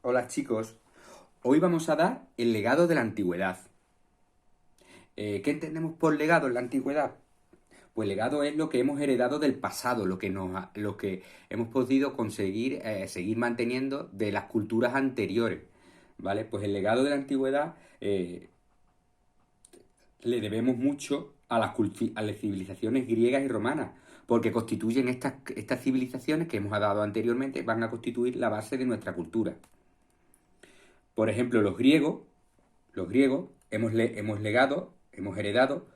Hola chicos, hoy vamos a dar el legado de la antigüedad. ¿Qué entendemos por legado en la antigüedad? Pues legado es lo que hemos heredado del pasado, lo que hemos podido conseguir seguir manteniendo de las culturas anteriores, ¿vale? Pues el legado de la antigüedad le debemos mucho a las civilizaciones griegas y romanas, porque constituyen estas civilizaciones que hemos dado anteriormente, van a constituir la base de nuestra cultura. Por ejemplo, los griegos hemos heredado,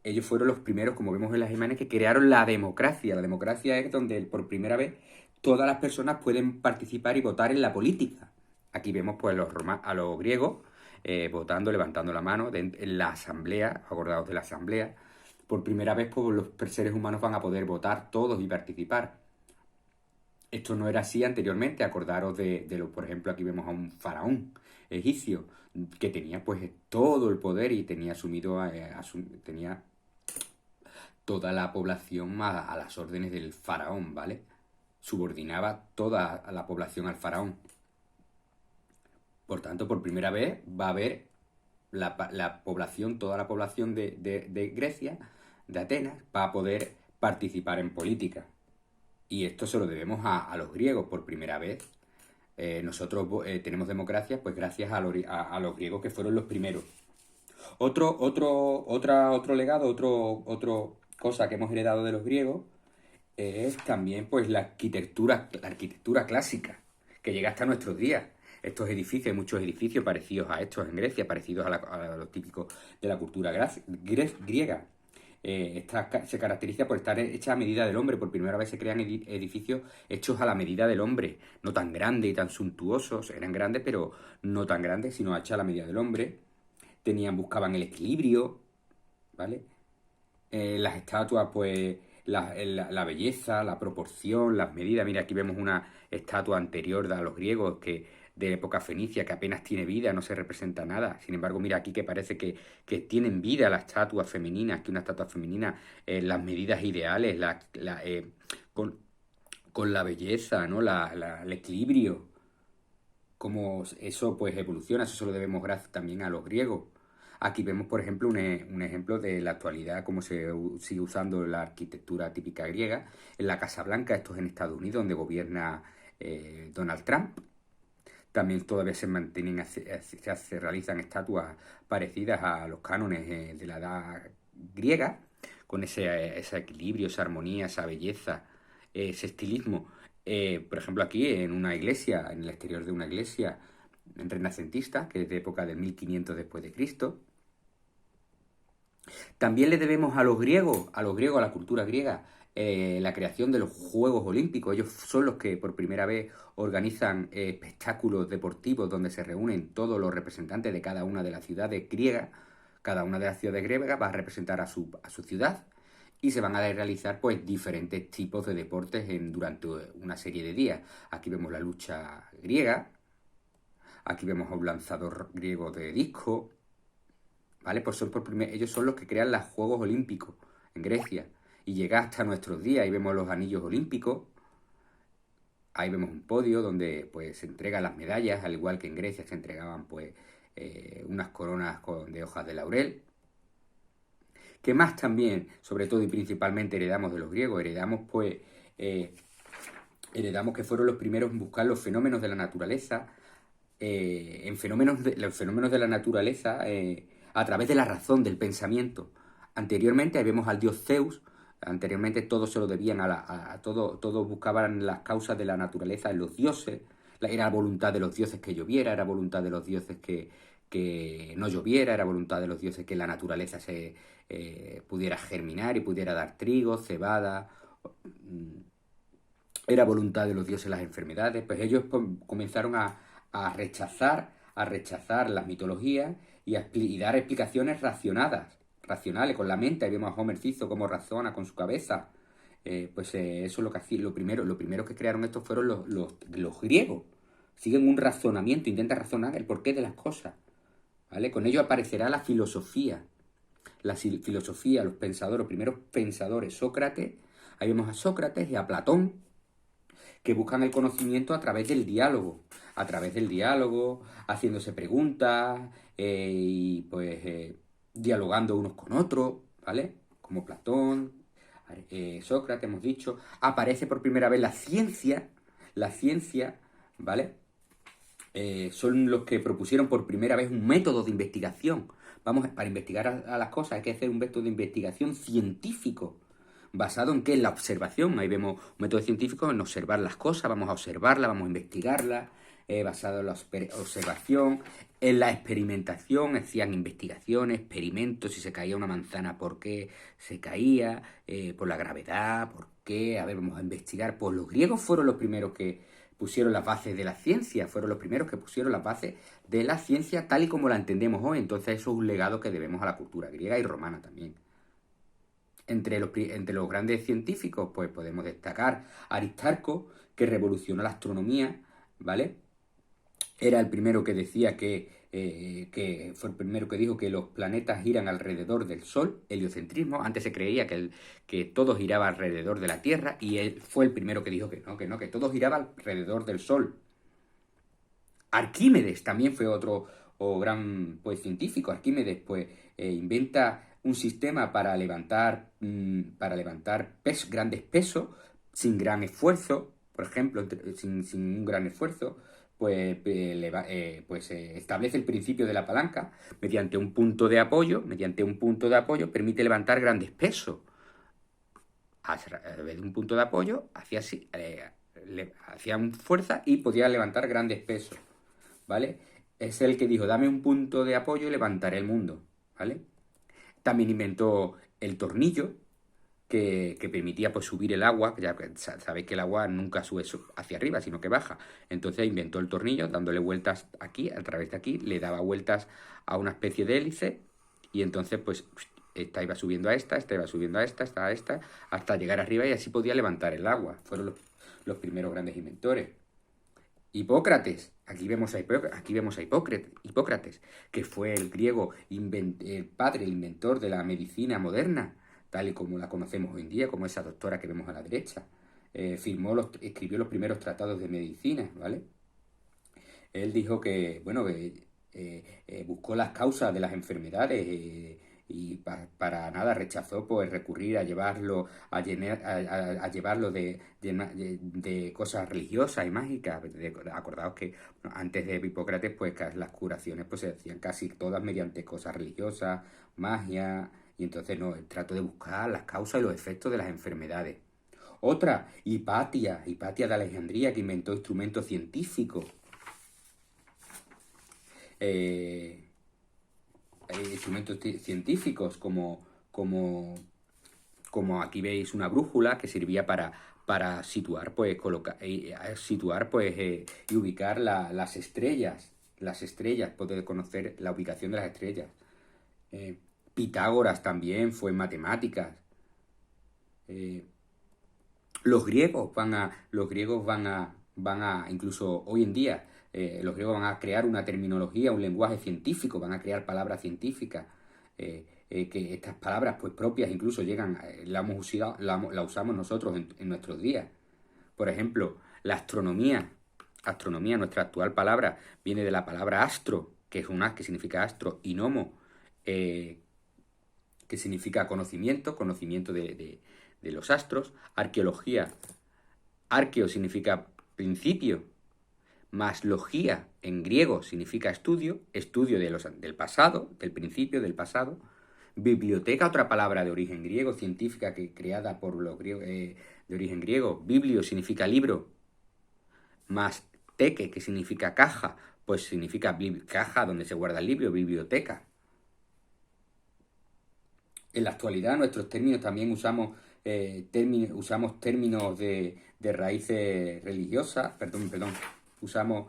ellos fueron los primeros, como vemos en las imágenes, que crearon la democracia. La democracia es donde por primera vez todas las personas pueden participar y votar en la política. Aquí vemos pues a los griegos votando, levantando la mano en la asamblea, acordados de la asamblea. Por primera vez pues, los seres humanos van a poder votar todos y participar. Esto no era así anteriormente, acordaros por ejemplo, aquí vemos a un faraón egipcio que tenía pues todo el poder y tenía tenía toda la población a las órdenes del faraón, ¿vale? Subordinaba toda la población al faraón. Por tanto, por primera vez va a haber toda la población de Grecia, de Atenas, va a poder participar en política. Y esto se lo debemos a los griegos por primera vez. Nosotros tenemos democracia pues gracias a los griegos que fueron los primeros. Otro legado, otro cosa que hemos heredado de los griegos es también pues la arquitectura clásica que llega hasta nuestros días. Estos edificios, hay muchos edificios parecidos a estos en Grecia, parecidos a los típicos de la cultura griega. Esta se caracteriza por estar hecha a medida del hombre. Por primera vez se crean edificios hechos a la medida del hombre. No tan grandes y tan suntuosos. Eran grandes, pero no tan grandes, sino hechos a la medida del hombre. Buscaban el equilibrio, ¿vale? Las estatuas, pues, la belleza, la proporción, las medidas. Mira, aquí vemos una estatua anterior a los griegos de época fenicia que apenas tiene vida, no se representa nada. Sin embargo, mira aquí que parece que tienen vida las estatuas femeninas, que una estatua femenina, las medidas ideales, con, con la belleza, ¿no? El equilibrio, como eso pues evoluciona, eso se lo debemos gracias también a los griegos. Aquí vemos, por ejemplo, un ejemplo de la actualidad, cómo sigue usando la arquitectura típica griega. En la Casa Blanca, esto es en Estados Unidos, donde gobierna Donald Trump. También todavía se mantienen, se realizan estatuas parecidas a los cánones de la edad griega, con ese equilibrio, esa armonía, esa belleza, ese estilismo. Por ejemplo, aquí en una iglesia, en el exterior de una iglesia renacentista, que es de época de 1500 después de Cristo. También le debemos a la cultura griega, la creación de los Juegos Olímpicos. Ellos son los que por primera vez organizan espectáculos deportivos donde se reúnen todos los representantes de cada una de las ciudades griegas. Cada una de las ciudades griegas va a representar a su ciudad y se van a realizar pues diferentes tipos de deportes durante una serie de días. Aquí vemos la lucha griega, aquí vemos a un lanzador griego de disco, ¿vale? Ellos son los que crean los Juegos Olímpicos en Grecia. Y llega hasta nuestros días. Ahí vemos los anillos olímpicos. Ahí vemos un podio donde pues se entregan las medallas, al igual que en Grecia se entregaban pues unas coronas de hojas de laurel. ¿Qué más también, sobre todo y principalmente heredamos de los griegos? Heredamos que fueron los primeros en buscar los fenómenos de la naturaleza, los fenómenos de la naturaleza a través de la razón, del pensamiento. Anteriormente ahí vemos al dios Zeus. Anteriormente todo se lo debían todos buscaban las causas de la naturaleza en los dioses. Era voluntad de los dioses que lloviera, era voluntad de los dioses que no lloviera, era voluntad de los dioses que la naturaleza se pudiera germinar y pudiera dar trigo, cebada. Era voluntad de los dioses las enfermedades. Pues ellos comenzaron a rechazar las mitologías y dar explicaciones racionales, con la mente. Ahí vemos a Homer Simpson cómo razona con su cabeza. Eso es lo que hacía. Lo primero que crearon estos fueron los griegos. Siguen un razonamiento, intentan razonar el porqué de las cosas, ¿vale? Con ello aparecerá la filosofía. Los pensadores, los primeros pensadores, Sócrates. Ahí vemos a Sócrates y a Platón, que buscan el conocimiento a través del diálogo, a través del diálogo, haciéndose preguntas y pues dialogando unos con otros, ¿vale? Como Platón, Sócrates, hemos dicho. Aparece por primera vez la ciencia, ¿vale? Son los que propusieron por primera vez un método de investigación. Para investigar a las cosas hay que hacer un método de investigación científico. ¿Basado en qué? En la observación. Ahí vemos un método científico en observar las cosas, vamos a observarlas, vamos a investigarlas, basado en la observación, en la experimentación, hacían investigaciones, experimentos, si se caía una manzana, por qué se caía, por la gravedad, por qué, a ver, vamos a investigar. Pues los griegos fueron los primeros que pusieron las bases de la ciencia, fueron los primeros que pusieron las bases de la ciencia tal y como la entendemos hoy. Entonces eso es un legado que debemos a la cultura griega y romana también. Entre los grandes científicos, pues podemos destacar a Aristarco, que revolucionó la astronomía, ¿vale? Era el primero que decía que fue el primero que dijo que los planetas giran alrededor del Sol, heliocentrismo. Antes se creía que todo giraba alrededor de la Tierra y él fue el primero que dijo que todo giraba alrededor del Sol. Arquímedes también fue otro gran pues, científico. Arquímedes pues inventa un sistema para levantar grandes pesos sin gran esfuerzo, por ejemplo, sin un gran esfuerzo, pues, establece el principio de la palanca mediante un punto de apoyo, permite levantar grandes pesos. A través de un punto de apoyo hacía fuerza y podía levantar grandes pesos, ¿vale? Es el que dijo, dame un punto de apoyo y levantaré el mundo, ¿vale? También inventó el tornillo, que permitía pues subir el agua, ya sabéis que el agua nunca sube hacia arriba, sino que baja. Entonces inventó el tornillo, dándole vueltas aquí, a través de aquí, le daba vueltas a una especie de hélice, y entonces pues esta iba subiendo a esta iba subiendo a esta, hasta llegar arriba y así podía levantar el agua. Fueron los primeros grandes inventores. Hipócrates, aquí vemos a Hipócrates, que fue el griego, el padre, el inventor de la medicina moderna, tal y como la conocemos hoy en día, como esa doctora que vemos a la derecha. Escribió los primeros tratados de medicina, ¿vale? Él dijo que, bueno, buscó las causas de las enfermedades y para nada rechazó pues recurrir a llevarlo de cosas religiosas y mágicas. Acordaos que antes de Hipócrates pues las curaciones pues se hacían casi todas mediante cosas religiosas, magia, y entonces no, él trató de buscar las causas y los efectos de las enfermedades. Otra, Hipatia de Alejandría, que inventó instrumentos científicos. Instrumentos científicos como aquí veis una brújula que servía para situar pues y ubicar las estrellas, poder conocer la ubicación de las estrellas. Pitágoras también fue en matemáticas. Los griegos van a incluso hoy en día, los griegos van a crear una terminología, un lenguaje científico, van a crear palabras científicas, que estas palabras pues propias incluso llegan, la usamos nosotros en nuestros días. Por ejemplo, la astronomía, nuestra actual palabra, viene de la palabra astro, que es un as, que significa astro, y nomo, que significa conocimiento de los astros. Arqueología, arqueo significa principio, más logía en griego significa estudio del pasado, del principio, del pasado. Biblioteca, otra palabra de origen griego, científica, creada por los griegos, de origen griego. Biblio significa libro, más teque, que significa caja, pues significa caja donde se guarda el libro, biblioteca. En la actualidad, nuestros términos también usamos términos de raíces religiosas, usamos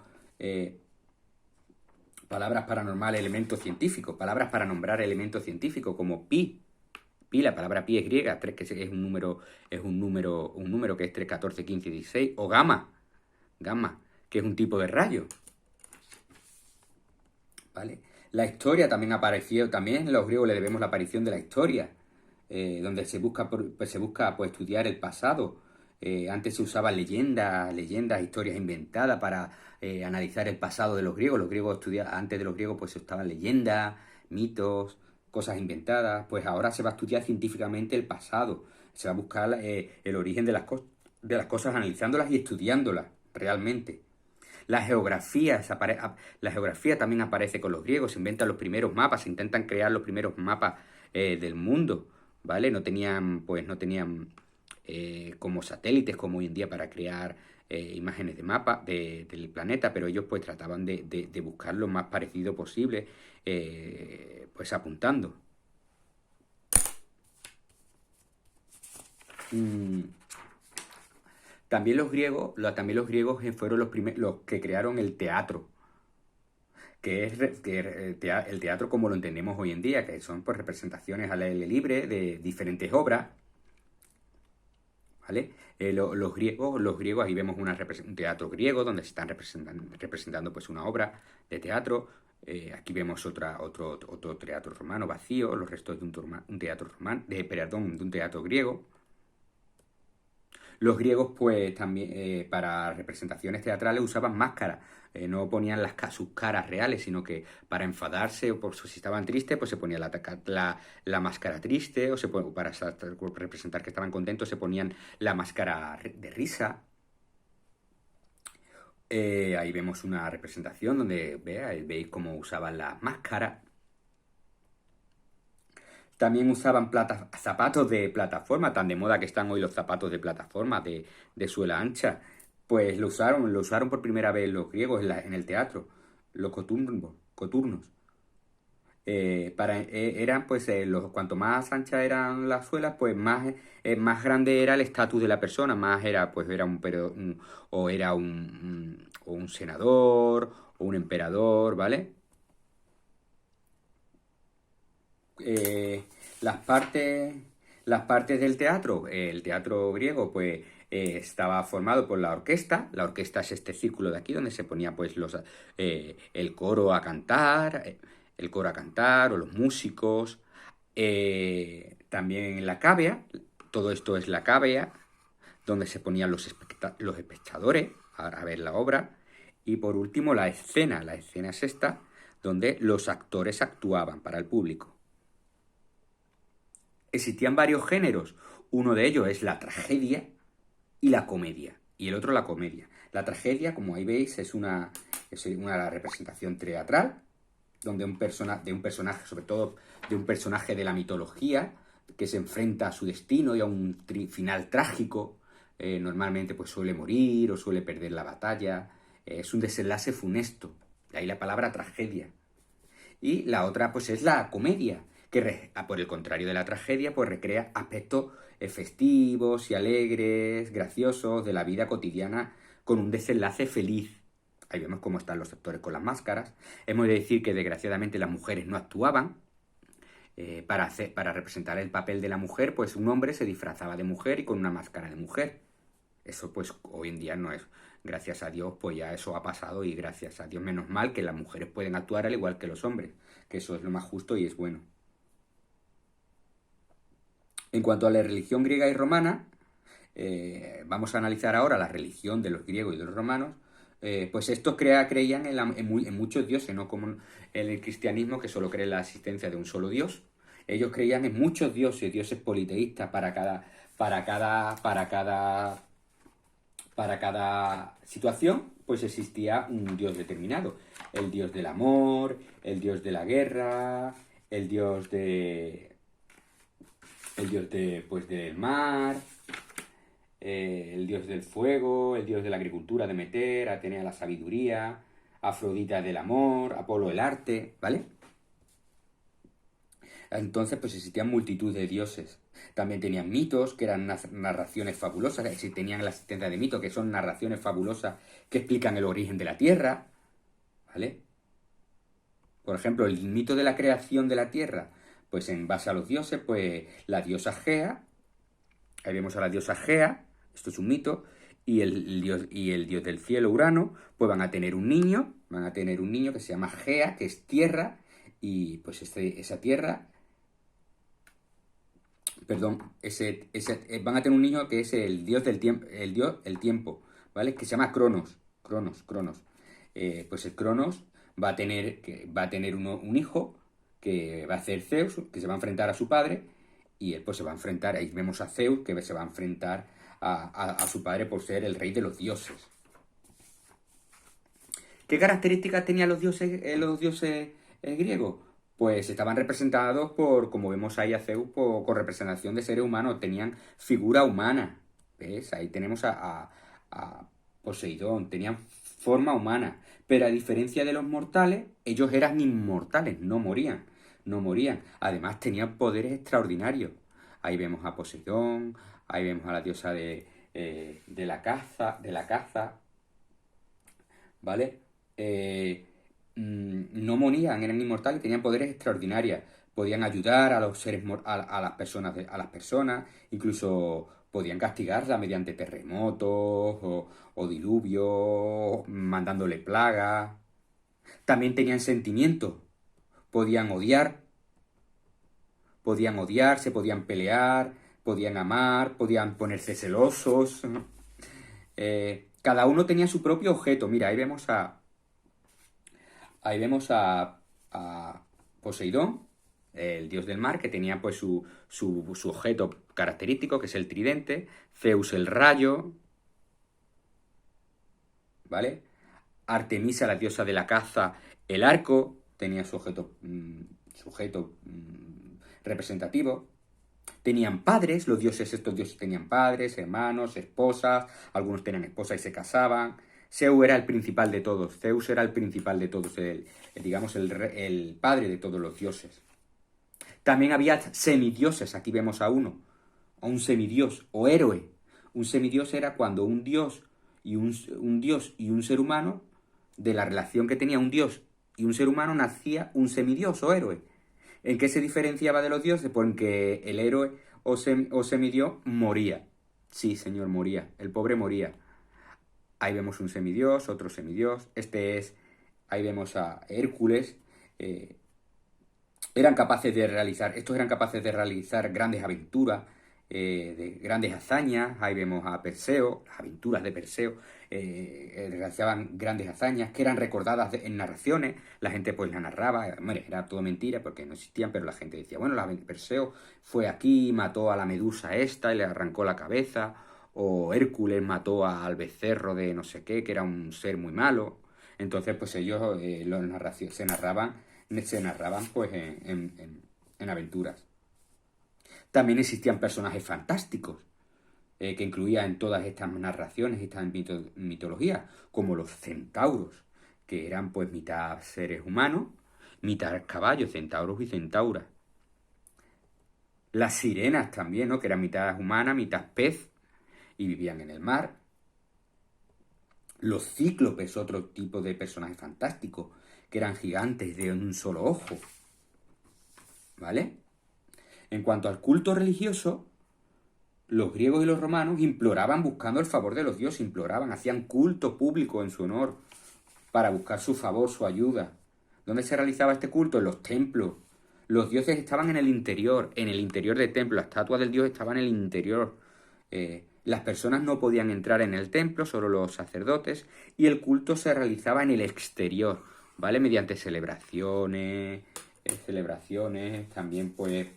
palabras para nombrar elementos científicos, como pi. Pi, la palabra pi es griega, 3, que es un número que es 3, 14, 15, 16, o gamma, que es un tipo de rayo. ¿Vale? La historia también apareció, también los griegos le debemos la aparición de la historia, donde se busca estudiar el pasado, Antes se usaban leyendas, historias inventadas para analizar el pasado de los griegos. Los griegos antes de los griegos pues se estaban leyendas, mitos, cosas inventadas. Pues ahora se va a estudiar científicamente el pasado. Se va a buscar el origen de las cosas, analizándolas y estudiándolas realmente. La geografía también aparece con los griegos, se inventan los primeros mapas, se intentan crear los primeros mapas del mundo, ¿vale? No tenían como satélites como hoy en día para crear imágenes de mapa del planeta, pero ellos pues trataban de buscar lo más parecido posible, pues apuntando. Mm, también los griegos fueron los que crearon el teatro, que es el teatro como lo entendemos hoy en día, que son pues representaciones al aire libre de diferentes obras, ¿vale? Los griegos, ahí vemos un teatro griego donde se están representando pues una obra de teatro. Aquí vemos otro teatro romano vacío, los restos de un teatro romano, perdón, de un teatro griego. Los griegos, pues, también para representaciones teatrales usaban máscaras. No ponían sus caras reales, sino que para enfadarse o por si estaban tristes, pues se ponía la máscara triste, o para representar que estaban contentos, se ponían la máscara de risa. Ahí vemos una representación donde veis cómo usaban las máscaras. También usaban zapatos de plataforma, tan de moda que están hoy los zapatos de plataforma de suela ancha. Pues lo usaron por primera vez los griegos en el teatro, los coturnos. Eran, pues, cuanto más anchas eran las suelas, pues más grande era el estatus de la persona, más era, pues, o era o un senador, o un emperador, ¿vale? eh, las partes del teatro, el teatro griego, pues estaba formado por la orquesta. La orquesta es este círculo de aquí donde se ponía pues el coro a cantar, o los músicos. También la cavea, todo esto es la cavea, donde se ponían los espectadores a ver la obra. Y por último la escena. La escena es esta, donde los actores actuaban para el público. Existían varios géneros. Uno de ellos es la tragedia y la comedia. Y el otro la comedia. La tragedia, como ahí veis, es una representación teatral, donde de un personaje, sobre todo de un personaje de la mitología, que se enfrenta a su destino y a un final trágico. Normalmente pues suele morir o suele perder la batalla. Es un desenlace funesto. De ahí la palabra tragedia. Y la otra, pues, es la comedia, que por el contrario de la tragedia, pues recrea aspectos festivos y alegres, graciosos de la vida cotidiana con un desenlace feliz. Ahí vemos cómo están los actores con las máscaras. Hemos de decir que desgraciadamente las mujeres no actuaban. Para representar el papel de la mujer, pues un hombre se disfrazaba de mujer y con una máscara de mujer. Eso pues hoy en día no es. Gracias a Dios pues ya eso ha pasado y gracias a Dios menos mal que las mujeres pueden actuar al igual que los hombres, que eso es lo más justo y es bueno. En cuanto a la religión griega y romana, vamos a analizar ahora la religión de los griegos y de los romanos. Pues estos creían en muchos dioses, no como en el cristianismo que solo cree en la existencia de un solo dios. Ellos creían en muchos dioses politeístas para cada situación, pues existía un dios determinado. El dios del amor, el dios de la guerra, pues, del mar, el dios del fuego, el dios de la agricultura, Demeter, Atenea la sabiduría, Afrodita del amor, Apolo el arte, ¿vale? Entonces, pues existían multitud de dioses. También tenían mitos, que eran narraciones fabulosas. Tenían la existencia de mitos, que son narraciones fabulosas que explican el origen de la Tierra, ¿vale? Por ejemplo, el mito de la creación de la Tierra, pues en base a los dioses, pues la diosa Gea, ahí vemos a la diosa Gea, esto es un mito, y el dios del cielo, Urano, pues van a tener un niño que se llama Gea, que es tierra, y pues esa tierra perdón, van a tener un niño que es el dios del tiempo, el tiempo, ¿vale? Que se llama Cronos. Pues el Cronos va a tener un hijo que va a ser Zeus, que se va a enfrentar a su padre, y él pues se va a enfrentar, ahí vemos a Zeus que se va a enfrentar a su padre por ser el rey de los dioses. ¿Qué características tenían los dioses griegos? Pues estaban representados por, como vemos ahí a Zeus, con representación de seres humanos, tenían figura humana. ¿Ves? Ahí tenemos a Poseidón, tenían forma humana. Pero a diferencia de los mortales, ellos eran inmortales, no morían. No morían. Además tenían poderes extraordinarios. Ahí vemos a Poseidón, ahí vemos a la diosa de la caza, ¿vale? No morían, eran inmortales, tenían poderes extraordinarios. Podían ayudar a los seres a las personas, incluso podían castigarlas mediante terremotos o diluvios, mandándole plagas. También tenían sentimientos, podían odiar, se podían pelear, podían amar, podían ponerse celosos. Cada uno tenía su propio objeto. Mira, ahí vemos a Poseidón, el dios del mar, que tenía pues su objeto característico, que es el tridente. Zeus el rayo, ¿vale? Artemisa, la diosa de la caza, el arco, tenía su objeto representativo. Tenían padres, estos dioses tenían padres, hermanos, esposas, algunos tenían esposas y se casaban. Zeus era el principal de todos, digamos el padre de todos los dioses. También había semidioses, aquí vemos a un semidios o héroe. Un semidios era cuando un dios y un ser humano, de la relación que tenía un dios y un ser humano, nacía un semidios o héroe. ¿En qué se diferenciaba de los dioses? Porque el héroe o semidios moría. Sí, señor, moría. El pobre moría. Ahí vemos un semidios, otro semidios. Ahí vemos a Hércules. Estos eran capaces de realizar grandes aventuras, de grandes hazañas. Ahí vemos a Perseo, las aventuras de Perseo, realizaban grandes hazañas que eran recordadas en narraciones. La gente pues la narraba, bueno, era todo mentira porque no existían, pero la gente decía, bueno, Perseo fue aquí, mató a la medusa esta y le arrancó la cabeza, o Hércules mató al becerro de no sé qué, que era un ser muy malo. Entonces pues ellos se narraban pues en aventuras. También existían personajes fantásticos que incluía en todas estas narraciones, estas mitologías, como los centauros, que eran pues mitad seres humanos, mitad caballos, centauros y centauras. Las sirenas también, ¿no? Que eran mitad humana, mitad pez, y vivían en el mar. Los cíclopes, otro tipo de personajes fantásticos, que eran gigantes de un solo ojo. ¿Vale? En cuanto al culto religioso, los griegos y los romanos imploraban buscando el favor de los dioses, hacían culto público en su honor para buscar su favor, su ayuda. ¿Dónde se realizaba este culto? En los templos. Los dioses estaban en el interior del templo, la estatua del dios estaba en el interior. Las personas no podían entrar en el templo, solo los sacerdotes, y el culto se realizaba en el exterior, ¿vale? Mediante celebraciones, también pues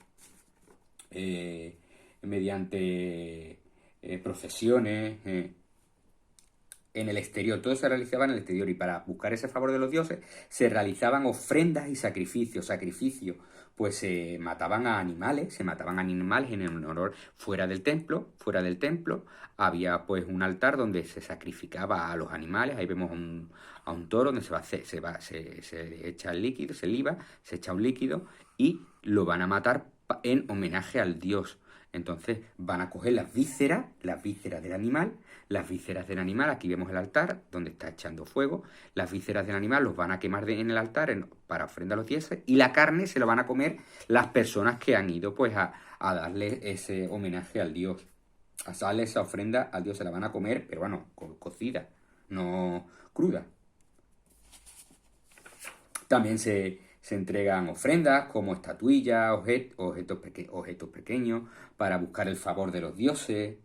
mediante procesiones, en el exterior. Todo se realizaba en el exterior, y para buscar ese favor de los dioses se realizaban ofrendas y sacrificios. Pues se mataban animales en honor fuera del templo. Había pues un altar donde se sacrificaba a los animales. Ahí vemos a un toro donde se echa el líquido, se liba, se echa un líquido y lo van a matar en homenaje al dios. Entonces van a coger las vísceras del animal, aquí vemos el altar donde está echando fuego, las vísceras del animal los van a quemar en el altar para ofrendar a los dioses, y la carne se lo van a comer las personas que han ido pues a darle ese homenaje al dios, a darle esa ofrenda al dios. Se la van a comer, pero bueno, cocida, no cruda. También se Se entregan ofrendas como estatuillas, objetos pequeños para buscar el favor de los dioses.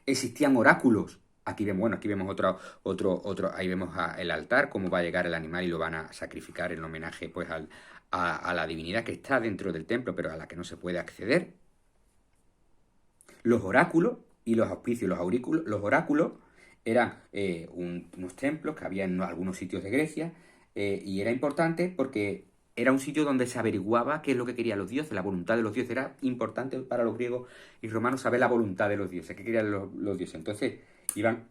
Existían oráculos. Aquí vemos ahí vemos el altar, cómo va a llegar el animal y lo van a sacrificar en homenaje pues a la divinidad que está dentro del templo, pero a la que no se puede acceder. Los oráculos y los auspicios. Los oráculos eran unos templos que había en algunos sitios de Grecia, y era importante porque era un sitio donde se averiguaba qué es lo que querían los dioses, la voluntad de los dioses. Era importante para los griegos y romanos saber la voluntad de los dioses, qué querían los dioses. Entonces iban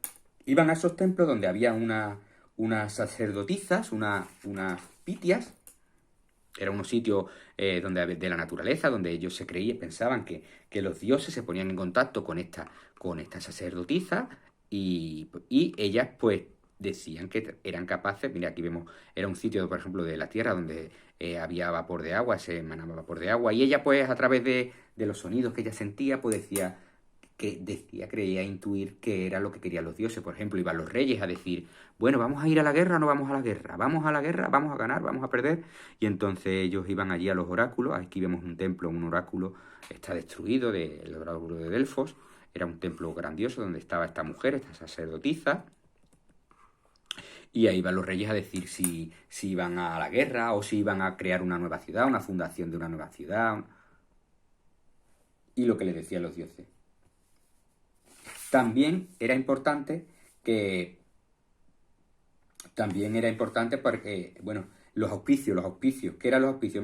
a esos templos donde había unas sacerdotisas, unas pitias. Era un sitio de la naturaleza, donde ellos se creían, pensaban que los dioses se ponían en contacto con esta sacerdotisa, y ellas pues decían que eran capaces. Mira, aquí vemos, era un sitio, por ejemplo, de la tierra donde había vapor de agua, se emanaba vapor de agua, y ella pues a través de los sonidos que ella sentía, pues creía intuir que era lo que querían los dioses. Por ejemplo, iban los reyes a decir, bueno, ¿vamos a ir a la guerra o no vamos a la guerra? ¿Vamos a la guerra? ¿Vamos a ganar? ¿Vamos a perder? Y entonces ellos iban allí a los oráculos. Aquí vemos un templo, un oráculo, está destruido, el oráculo de Delfos. Era un templo grandioso donde estaba esta mujer, esta sacerdotisa. Y ahí iban los reyes a decir si iban a la guerra o si iban a crear una nueva ciudad, una fundación de una nueva ciudad. Y lo que les decían los dioses. También era importante porque, bueno, los auspicios. ¿Qué eran los auspicios?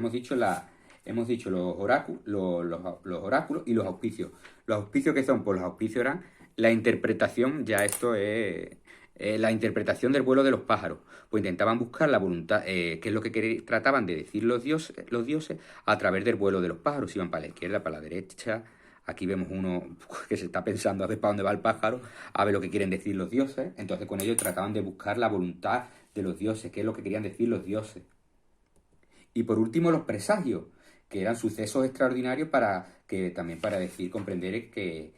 Hemos dicho los oráculos y los auspicios. Los auspicios, ¿qué son? Pues los auspicios eran la interpretación, ya esto es la interpretación del vuelo de los pájaros. Pues intentaban buscar la voluntad, qué es lo que trataban de decir los dioses a través del vuelo de los pájaros. Iban para la izquierda, para la derecha. Aquí vemos uno que se está pensando a ver para dónde va el pájaro, a ver lo que quieren decir los dioses. Entonces con ellos trataban de buscar la voluntad de los dioses, qué es lo que querían decir los dioses. Y por último, los presagios, que eran sucesos extraordinarios para decir, comprender que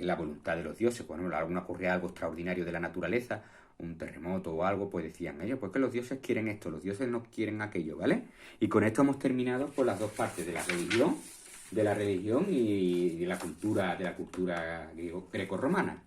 la voluntad de los dioses. Bueno, alguna ocurría algo extraordinario de la naturaleza, un terremoto o algo, pues decían ellos, pues que los dioses quieren esto, los dioses no quieren aquello, ¿vale? Y con esto hemos terminado por las dos partes de la religión y de la cultura greco-romana.